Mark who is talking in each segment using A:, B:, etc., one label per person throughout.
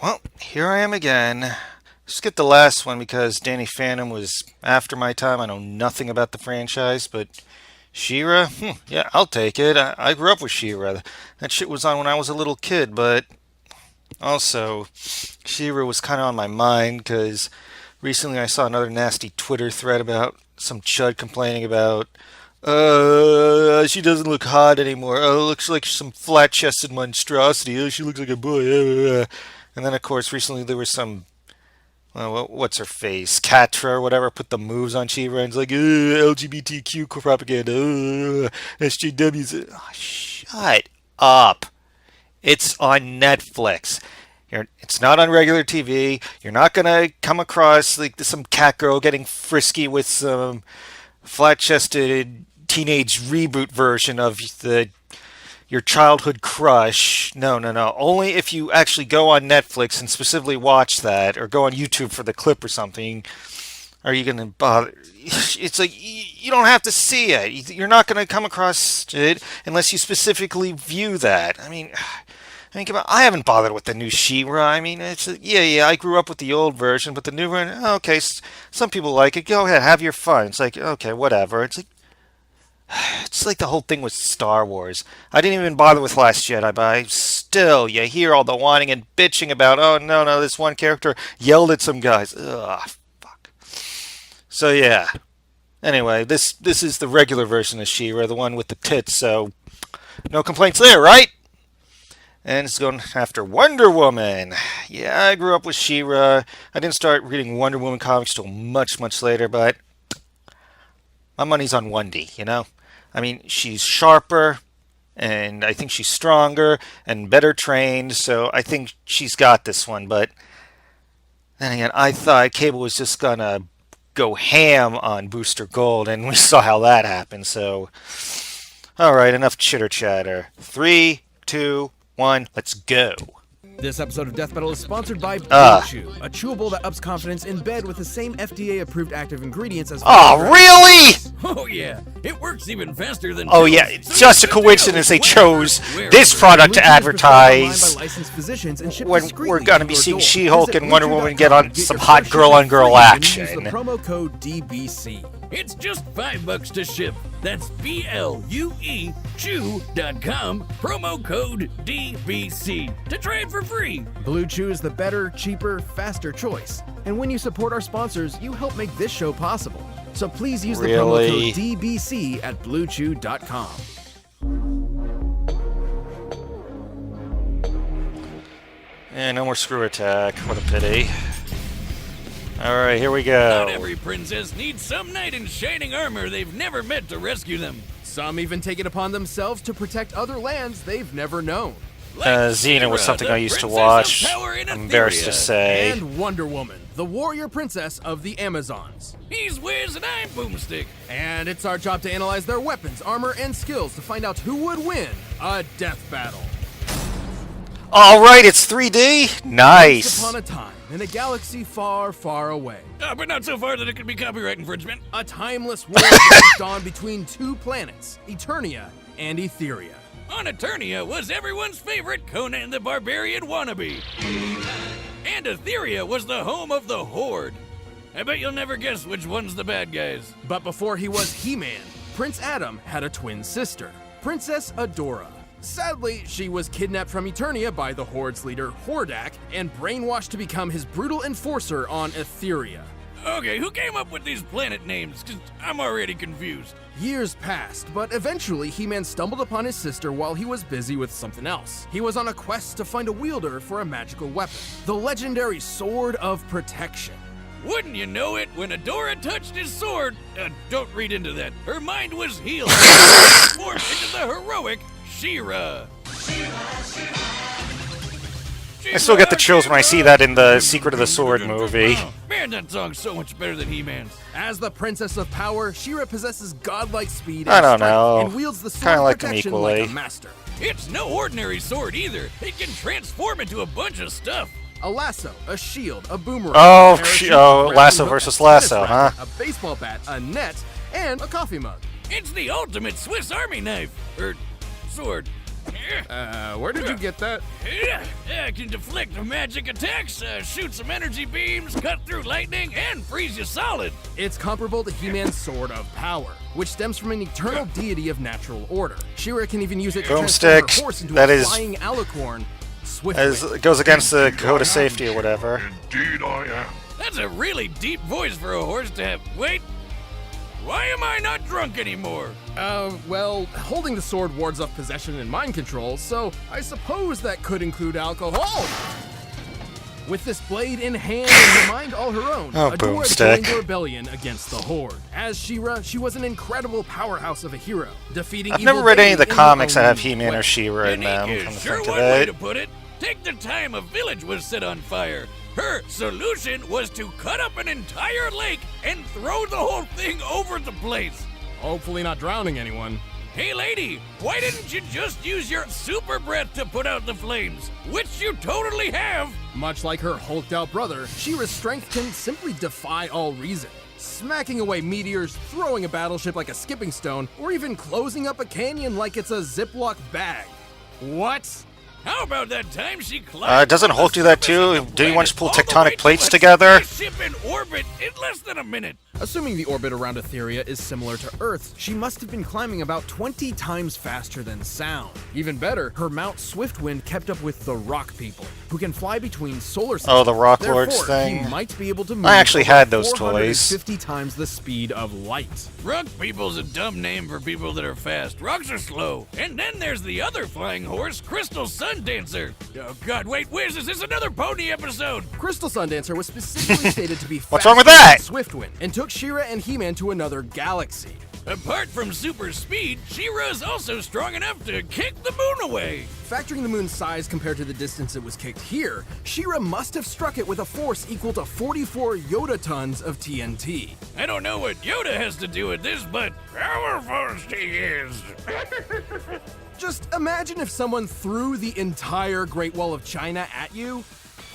A: Well, here I am again. Skipped the last one because Danny Phantom was after my time. I know nothing about the franchise, but She-Ra, yeah, I'll take it. I grew up with She-Ra. That shit was on when I was a little kid, but also, She-Ra was kind of on my mind because recently I saw another nasty Twitter thread about some chud complaining about, she doesn't look hot anymore. Oh, looks like some flat-chested monstrosity. Oh, she looks like a boy. And then, of course, recently there was some, well, what's her face? Catra or whatever put the moves on She-Ra and it's like, LGBTQ propaganda, SJWs. Oh, shut up. It's on Netflix. It's not on regular TV. You're not going to come across like some cat girl getting frisky with some flat-chested teenage reboot version of your childhood crush. No. Only if you actually go on Netflix and specifically watch that, or go on YouTube for the clip or something, are you going to bother. It's like, you don't have to see it. You're not going to come across it unless you specifically view that. I mean, come on, I haven't bothered with the new She-Ra. I mean, it's yeah, I grew up with the old version, but the new one, okay, some people like it. Go ahead, have your fun. It's like, okay, whatever. It's like the whole thing with Star Wars. I didn't even bother with Last Jedi, but still, you hear all the whining and bitching about, oh, no, this one character yelled at some guys. Ugh, fuck. So, yeah. Anyway, this is the regular version of She-Ra, the one with the tits, so no complaints there, right? And it's going after Wonder Woman. Yeah, I grew up with She-Ra. I didn't start reading Wonder Woman comics till much, much later, but my money's on Wendy, you know? I mean, she's sharper, and I think she's stronger and better trained, so I think she's got this one. But then again, I thought Cable was just going to go ham on Booster Gold, and we saw how that happened. So, all right, enough chitter-chatter. 3, 2, 1, let's go.
B: This episode of Death Battle is sponsored by Blue Chew, a chewable that ups confidence in bed with the same FDA-approved active ingredients as...
A: Oh, really?
C: Oh, yeah. It works even faster than...
A: Oh, yeah. It's just a coincidence they chose this product to advertise when we're going to be seeing She-Hulk and Wonder Woman get on some hot girl-on-girl action.
B: Use the promo code DBC.
C: It's just $5 to ship. That's BLUE Chew.com, promo code DBC, to try it for free.
B: Blue Chew is the better, cheaper, faster choice. And when you support our sponsors, you help make this show possible. So please use the promo code DBC at BlueChew.com.
A: And no more screw attack. What a pity. Alright, here we go.
C: Not every princess needs some knight in shining armor they've never met to rescue them.
B: Some even take it upon themselves to protect other lands they've never known.
C: Like
A: Xena was something I used to watch. I'm embarrassed to say.
B: And Wonder Woman, the warrior princess of the Amazons.
C: He's Wiz and I'm Boomstick.
B: And it's our job to analyze their weapons, armor, and skills to find out who would win a death battle.
A: Alright, it's 3D? Nice.
B: Once upon a time, in a galaxy far, far away.
C: But not so far that it could be copyright infringement.
B: A timeless war raged on between two planets, Eternia and Etheria.
C: On Eternia was everyone's favorite Conan the Barbarian wannabe. And Etheria was the home of the Horde. I bet you'll never guess which one's the bad guys.
B: But before he was He-Man, Prince Adam had a twin sister, Princess Adora. Sadly, she was kidnapped from Eternia by the Horde's leader, Hordak, and brainwashed to become his brutal enforcer on Etheria.
C: Okay, who came up with these planet names? 'Cause I'm already confused.
B: Years passed, but eventually He-Man stumbled upon his sister while he was busy with something else. He was on a quest to find a wielder for a magical weapon, the legendary Sword of Protection.
C: Wouldn't you know it, when Adora touched his sword, don't read into that, her mind was healed, formed into the heroic She-Ra.
A: I still get the chills when I see that in the Secret of the Sword movie.
C: Man, that song's so much better than He-Man's.
B: As the Princess of Power, She-Ra possesses godlike speed
A: I
B: and
A: don't
B: strength
A: know.
B: and wields the Sword
A: Kinda
B: of
A: like them
B: Protection
A: equally.
B: like a master.
C: It's no ordinary sword either. It can transform into a bunch of stuff.
B: A lasso, a shield, a boomerang,
A: Oh,
B: a parachute,
A: oh,
B: a grappling
A: lasso
B: hook,
A: versus
B: a
A: lasso,
B: tennis
A: huh?
B: racket, a baseball bat, a net, and a coffee mug.
C: It's the ultimate Swiss Army knife. Sword.
B: Where did you get that?
C: I can deflect magic attacks, shoot some energy beams, cut through lightning, and freeze you solid.
B: It's comparable to He-Man's Sword of Power, which stems from an eternal deity of natural order. She-Ra can even use it to transform
A: Boomstick,
B: her horse into
A: that
B: a
A: is-
B: flying alicorn. Swiftly.
A: As it goes against the code of safety or whatever.
D: Indeed I am.
C: That's a really deep voice for a horse to have. Wait, why am I not drunk anymore?
B: Well, holding the sword wards off possession and mind control, so I suppose that could include alcohol. With this blade in hand and her mind all her own,
A: Oh,
B: Adora
A: Boomstick.
B: joined the rebellion against the Horde. As She-Ra, she was an incredible powerhouse of a hero, defeating
A: I've
B: evil
A: never read any of the
B: in her
A: comics that
B: own
A: have He-Man
B: way.
A: or She-Ra in them.
C: Unique
A: Come
C: is
A: to
C: sure
A: think of
C: one way
A: it.
C: to put it. Take the time a village was set on fire. Her solution was to cut up an entire lake and throw the whole thing over the place.
B: Hopefully not drowning anyone.
C: Hey lady, why didn't you just use your super breath to put out the flames? Which you totally have.
B: Much like her hulked out brother, She-Ra's strength can simply defy all reason. Smacking away meteors, throwing a battleship like a skipping stone, or even closing up a canyon like it's a Ziploc bag. What?
C: How about that time she climbed?
A: Doesn't Hulk do that too? Did he once pull
C: all the
A: tectonic
C: way to
A: plates
C: a
A: together?
C: spaceship in orbit in less than a minute.
B: Assuming the orbit around Etheria is similar to Earth, she must have been climbing about 20 times faster than sound. Even better, her Mount Swiftwind kept up with the Rock People, who can fly between solar systems.
A: Oh, the Rock Lords
B: Therefore,
A: thing.
B: He might be able to move
A: I actually
B: over
A: had those toys.
B: 450 times the speed of light.
C: Rock people's a dumb name for people that are fast. Rocks are slow. And then there's the other flying horse, Crystal Sun Dancer. Oh god, wait, Wiz, is this another pony episode?
B: Crystal Sundancer was specifically stated to be
A: What's wrong with
B: faster
A: that?
B: than Swiftwind, and took She-Ra and He-Man to another galaxy.
C: Apart from super speed, She-Ra's also strong enough to kick the moon away.
B: Factoring the moon's size compared to the distance it was kicked here, She-Ra must have struck it with a force equal to 44 Yoda tons of TNT.
C: I don't know what Yoda has to do with this, but powerful she is.
B: Just imagine if someone threw the entire Great Wall of China at you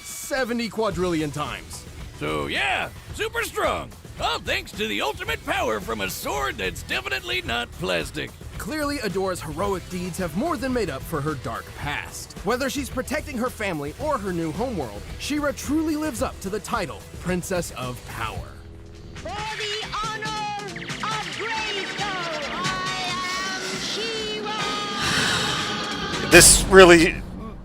B: 70 quadrillion times.
C: So yeah, super strong. All thanks to the ultimate power from a sword that's definitely not plastic.
B: Clearly, Adora's heroic deeds have more than made up for her dark past. Whether she's protecting her family or her new homeworld, She-Ra truly lives up to the title, Princess of Power.
E: For the honor of Grayskull, I am She-Ra!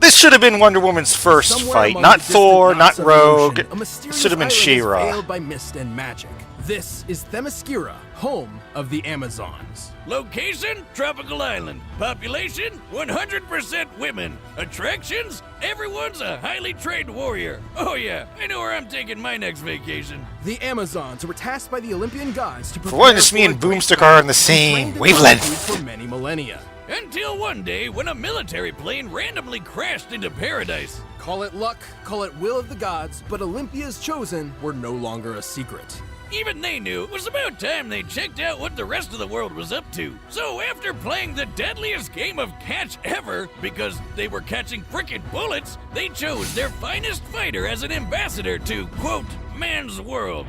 A: This should have been Wonder Woman's first
B: Somewhere
A: fight.
B: among
A: Not
B: the distant
A: Thor, not
B: knots of the
A: Rogue.
B: ocean, a mysterious
A: Should have been
B: island is
A: She-Ra.
B: veiled by mist and magic. This is Themyscira, home of the Amazons.
C: Location, tropical island. Population, 100% women. Attractions, everyone's a highly trained warrior. Oh yeah, I know where I'm taking my next vacation.
B: The Amazons were tasked by the Olympian gods to prepare
A: once, me
B: for
A: and
B: a great
A: Boomstick
B: battle
A: are on the
B: and
A: same
B: trained in
A: wavelength.
B: fortitude for many millennia.
C: Until one day when a military plane randomly crashed into paradise.
B: Call it luck, call it will of the gods, but Olympia's chosen were no longer a secret.
C: Even they knew it was about time they checked out what the rest of the world was up to. So after playing the deadliest game of catch ever, because they were catching frickin' bullets, they chose their finest fighter as an ambassador to, quote, man's world.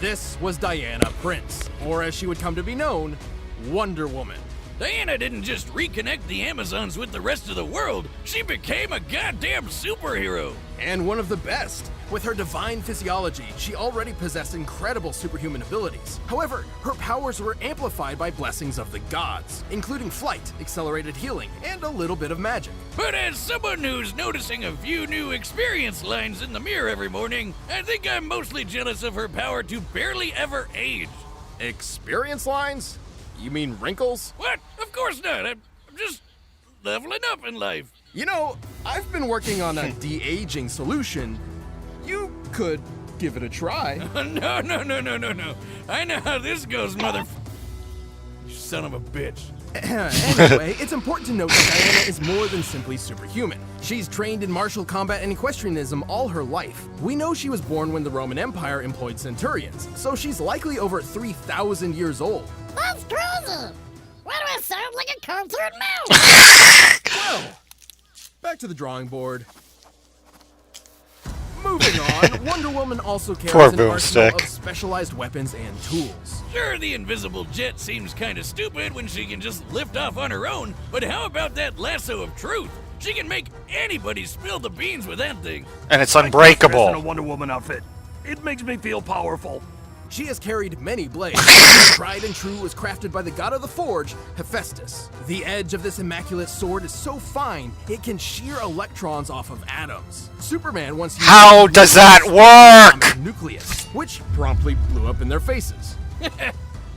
B: This was Diana Prince, or as she would come to be known, Wonder Woman.
C: Diana didn't just reconnect the Amazons with the rest of the world, she became a goddamn superhero.
B: And one of the best. With her divine physiology, she already possessed incredible superhuman abilities. However, her powers were amplified by blessings of the gods, including flight, accelerated healing, and a little bit of magic.
C: But as someone who's noticing a few new experience lines in the mirror every morning, I think I'm mostly jealous of her power to barely ever age.
B: Experience lines? You mean wrinkles?
C: What? Of course not. I'm just leveling up in life.
B: You know, I've been working on a de-aging solution. You could give it a try.
C: No. I know how this goes, You son of a bitch.
B: Anyway, it's important to note that Diana is more than simply superhuman. She's trained in martial combat and equestrianism all her life. We know she was born when the Roman Empire employed centurions, so she's likely over 3,000 years old.
E: That's crazy! Why do I sound like a concert mouse?
B: Well, back to the drawing board. Moving Moving on, Wonder Woman also
A: Poor
B: carries an arsenal
A: Boomstick.
B: of specialized weapons and tools.
C: Sure, the invisible jet seems kinda stupid when she can just lift off on her own, but how about that lasso of truth? She can make anybody spill the beans with that thing.
A: And it's
D: Dressed in a
A: unbreakable.
D: Wonder Woman outfit. It makes me feel powerful.
B: She has carried many blades. Tried and true was crafted by the god of the forge, Hephaestus. The edge of this immaculate sword is so fine, it can shear electrons off of atoms. Superman once used
A: How does that work?
B: nucleus, which promptly blew up in their faces.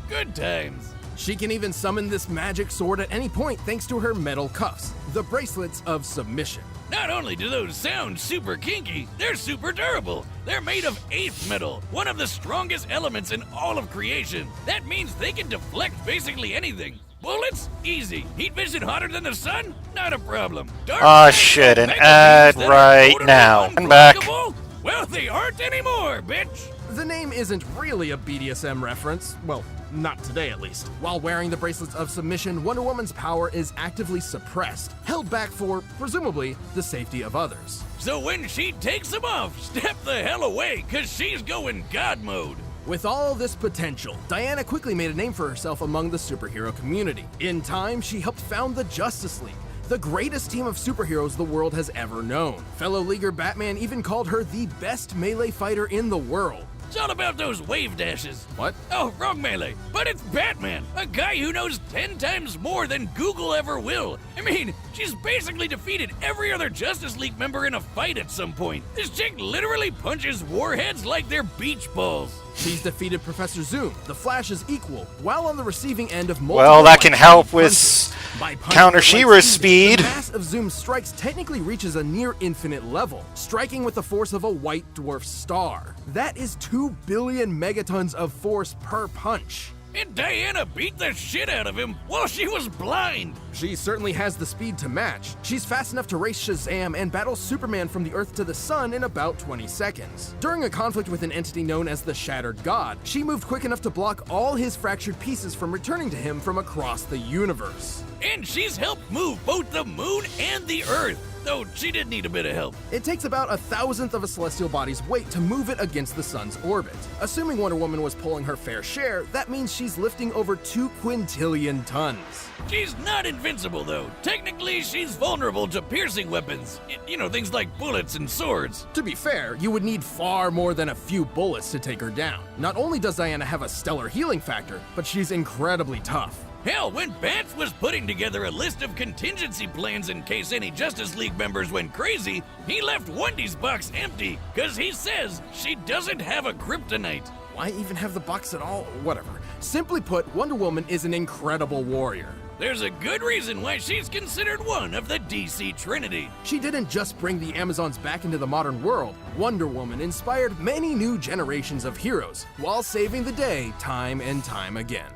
C: Good times.
B: She can even summon this magic sword at any point thanks to her metal cuffs, the bracelets of submission.
C: Not only do those sound super kinky, they're super durable. They're made of 8th metal, one of the strongest elements in all of creation. That means they can deflect basically anything. Bullets? Easy. Heat vision hotter than the sun? Not a problem. Dark
A: Oh shit, an
C: mega
A: ad
C: beams that are
A: right
C: totally
A: now. I'm back.
C: unblockable? Well, they aren't anymore, bitch.
B: The name isn't really a BDSM reference. Well, not today at least. While wearing the bracelets of submission, Wonder Woman's power is actively suppressed, held back for, presumably, the safety of others.
C: So when she takes them off, step the hell away, cause she's going God mode.
B: With all this potential, Diana quickly made a name for herself among the superhero community. In time, she helped found the Justice League, the greatest team of superheroes the world has ever known. Fellow Leaguer Batman even called her the best melee fighter in the world.
C: It's all about those wave dashes.
B: What?
C: Oh, wrong melee. But it's Batman, a guy who knows 10 times more than Google ever will. I mean, she's basically defeated every other Justice League member in a fight at some point. This chick literally punches warheads like they're beach balls.
B: She's defeated Professor Zoom, the Flash's equal, while on the receiving end of multiple
A: Well, that can help with
B: punches. By punching
A: counter
B: at light
A: She-Ra's speed.
B: The mass of Zoom's strikes technically reaches a near infinite level, striking with the force of a white dwarf star. That is 2 billion megatons of force per punch.
C: And Diana beat the shit out of him while she was blind.
B: She certainly has the speed to match. She's fast enough to race Shazam and battle Superman from the Earth to the Sun in about 20 seconds. During a conflict with an entity known as the Shattered God, she moved quick enough to block all his fractured pieces from returning to him from across the universe.
C: And she's helped move both the moon and the Earth, though she did need a bit of help.
B: It takes about 1,000th of a celestial body's weight to move it against the sun's orbit. Assuming Wonder Woman was pulling her fair share, that means she's lifting over 2 quintillion tons.
C: She's not invincible, though. Technically, she's vulnerable to piercing weapons. You know, things like bullets and swords.
B: To be fair, you would need far more than a few bullets to take her down. Not only does Diana have a stellar healing factor, but she's incredibly tough.
C: Hell, when Bats was putting together a list of contingency plans in case any Justice League members went crazy, he left Wendy's box empty, cause he says she doesn't have a kryptonite.
B: Why even have the box at all? Whatever. Simply put, Wonder Woman is an incredible warrior.
C: There's a good reason why she's considered one of the DC Trinity.
B: She didn't just bring the Amazons back into the modern world. Wonder Woman inspired many new generations of heroes, while saving the day time and time again.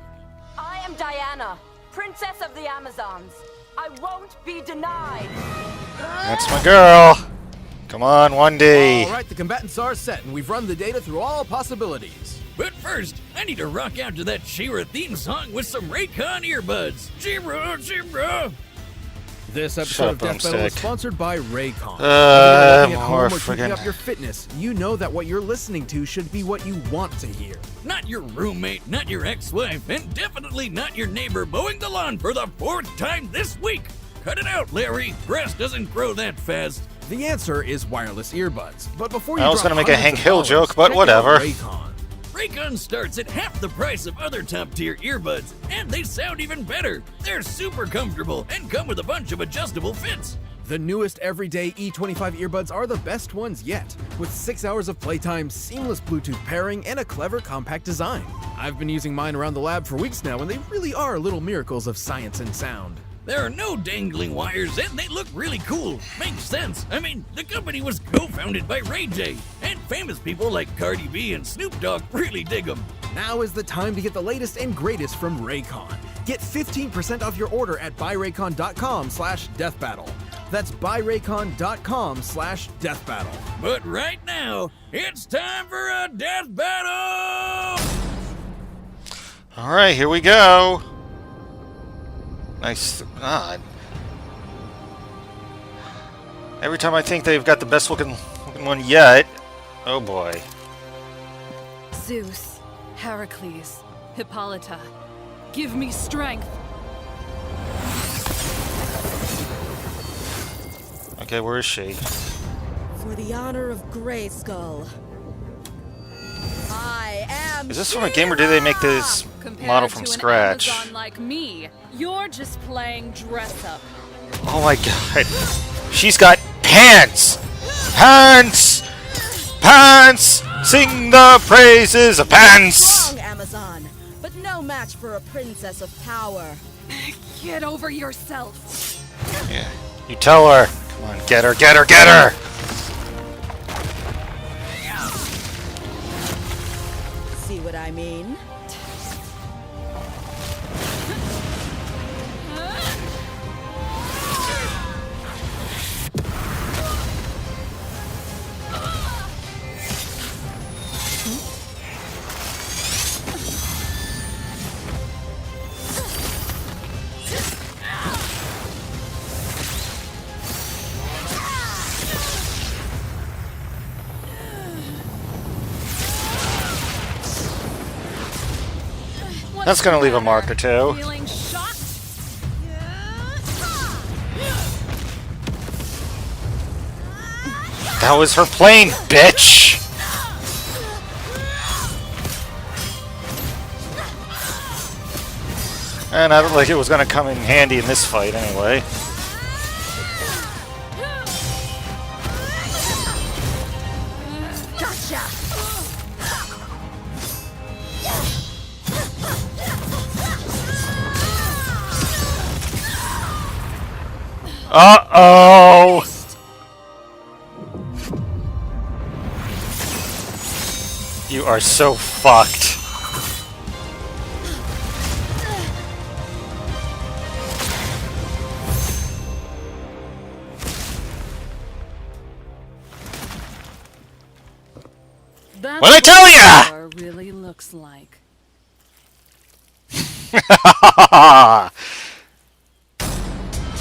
F: I am Diana, Princess of the Amazons. I won't be denied.
A: That's my girl. Come on, 1D.
B: All right, the combatants are set, and we've run the data through all possibilities.
C: But first, I need to rock out to that She-Ra theme song with some Raycon earbuds. She-Ra, She-Ra.
B: This
A: Shut
B: episode
A: up,
B: of Death Battle is
A: Boomstick.
B: sponsored by Raycon. Whether you're working at
A: more
B: home or keeping
A: friggin-
B: up your fitness, you know that what you're listening to should be what you want to hear.
C: Not your roommate, not your ex-wife, and definitely not your neighbor mowing the lawn for the 4th time this week. Cut it out, Larry. Grass doesn't grow that fast.
B: The answer is wireless earbuds. But before you
A: I was
B: drop
A: gonna make a
B: hundreds
A: Hank
B: of
A: Hill
B: dollars,
A: joke, but
B: check out
A: whatever.
B: Raycon.
C: Raycon starts at half the price of other top-tier earbuds, and they sound even better. They're super comfortable and come with a bunch of adjustable fits.
B: The newest everyday E25 earbuds are the best ones yet, with 6 hours of playtime, seamless Bluetooth pairing, and a clever compact design. I've been using mine around the lab for weeks now, and they really are little miracles of science and sound.
C: There are no dangling wires, and they look really cool. Makes sense. I mean, the company was co-founded by Ray J, and famous people like Cardi B and Snoop Dogg really dig them.
B: Now is the time to get the latest and greatest from Raycon. Get 15% off your order at buyraycon.com/deathbattle. That's buyraycon.com/deathbattle.
C: But right now, it's time for a death battle!
A: All right, here we go. Nice. God. Every time I think they've got the best looking one yet, Oh boy.
G: Zeus, Heracles, Hippolyta, give me strength.
A: Okay, where is she?
H: For the honor of Grayskull, I am.
A: Is this from a game or did they make this
G: Compared
A: model from
G: to
A: scratch?
G: An Amazon like me, you're just playing dress up.
A: Oh my god. She's got pants! Pants! Pants! Sing the praises of pants!
H: Strong Amazon, but no match for a princess of power.
G: Get over yourself.
A: Yeah. You tell her. Come on, get her, get her, get her!
H: See what I mean?
A: That's gonna leave a mark or two.
G: Feeling shocked?
A: That was her plane, bitch! And I don't think it was gonna come in handy in this fight anyway.
H: Gotcha!
A: Uh-oh! You are so fucked.
G: That's
A: What'd I tell ya?
G: war really looks like.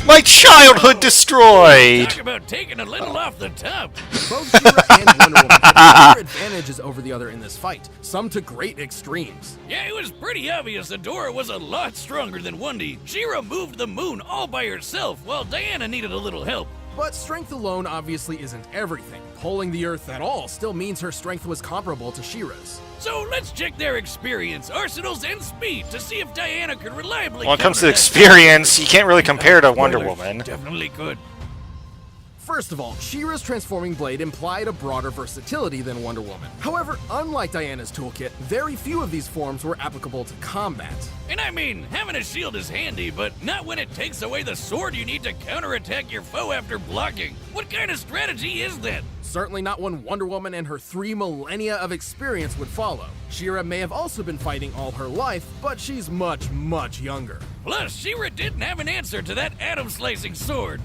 A: My childhood destroyed!
C: Talk about taking a little off the top.
B: Both She-Ra and Wonder Woman had clear advantages over the other in this fight, some to great extremes.
C: Yeah, it was pretty obvious Adora was a lot stronger than Wendy. She-Ra moved the moon all by herself, while Diana needed a little help.
B: But strength alone obviously isn't everything. Pulling the Earth at all still means her strength was comparable to She-Ra's.
C: So let's check their experience, arsenals, and speed to see if Diana could reliably
A: When it comes to
C: counter that.
A: experience, you can't really compare to Wonder
C: Spoilers,
A: Woman.
C: Definitely could.
B: First of all, She-Ra's transforming blade implied a broader versatility than Wonder Woman. However, unlike Diana's toolkit, very few of these forms were applicable to combat.
C: And I mean, having a shield is handy, but not when it takes away the sword you need to counterattack your foe after blocking. What kind of strategy is that?
B: Certainly not one Wonder Woman and her 3 millennia of experience would follow. She-Ra may have also been fighting all her life, but she's much, much younger.
C: Plus, She-Ra didn't have an answer to that atom-slicing sword.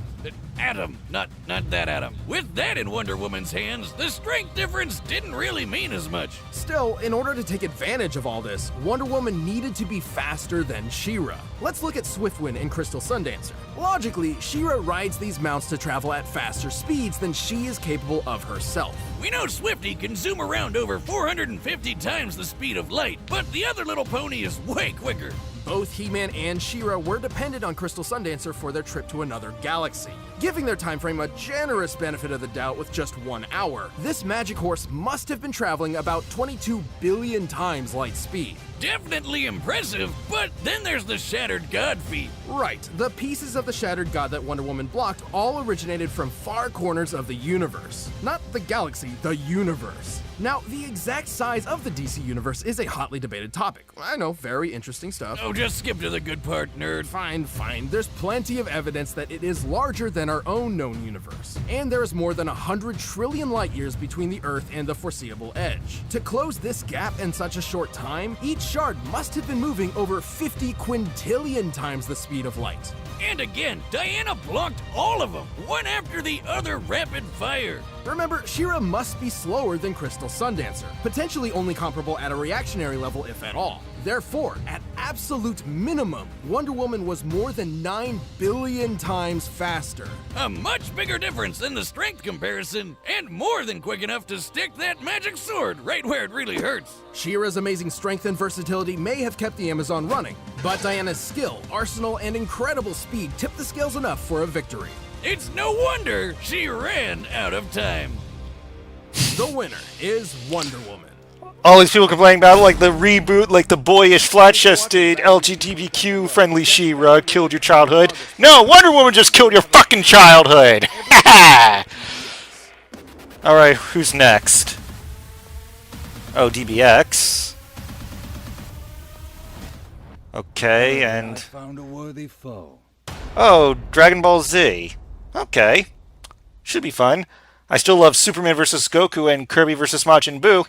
C: Atom, not that atom. With that in Wonder Woman's hands, the strength difference didn't really mean as much.
B: Still, in order to take advantage of all this, Wonder Woman needed to be faster than She-Ra. Let's look at Swiftwind and Crystal Sundancer. Logically, She-Ra rides these mounts to travel at faster speeds than she is capable of herself.
C: We know Swifty can zoom around over 450 times the speed of light, but the other little pony is way quicker.
B: Both He-Man and She-Ra were dependent on Crystal Sundancer for their trip to another galaxy. Giving their time frame a generous benefit of the doubt with just 1 hour, this magic horse must have been traveling about 22 billion times light speed.
C: Definitely impressive, but then there's the Shattered God feat.
B: Right, the pieces of the Shattered God that Wonder Woman blocked all originated from far corners of the universe. Not the galaxy, the universe. Now, the exact size of the DC universe is a hotly debated topic. I know, very interesting stuff.
C: Oh, just skip to the good part, nerd.
B: Fine. There's plenty of evidence that it is larger than our own known universe. And there is more than 100 trillion light years between the Earth and the foreseeable edge. To close this gap in such a short time, each shard must have been moving over 50 quintillion times the speed of light.
C: And again, Diana blocked all of them, one after the other rapid fire.
B: Remember, She-Ra must be slower than Crystal Sundancer, potentially only comparable at a reactionary level if at all. Therefore, at absolute minimum, Wonder Woman was more than 9 billion times faster.
C: A much bigger difference than the strength comparison, and more than quick enough to stick that magic sword right where it really hurts.
B: She-Ra's amazing strength and versatility may have kept the Amazon running, but Diana's skill, arsenal, and incredible speed tipped the scales enough for a victory.
C: It's no wonder she ran out of time.
B: The winner is Wonder Woman.
A: All these people complaining about like the reboot, like the boyish, flat-chested, LGBTQ-friendly She-Ra killed your childhood. No, Wonder Woman just killed your fucking childhood! Alright, who's next? Oh, DBX. Okay, and...
I: found a worthy foe.
A: Oh, Dragon Ball Z. Okay. Should be fun. I still love Superman vs. Goku and Kirby vs. Majin Buu.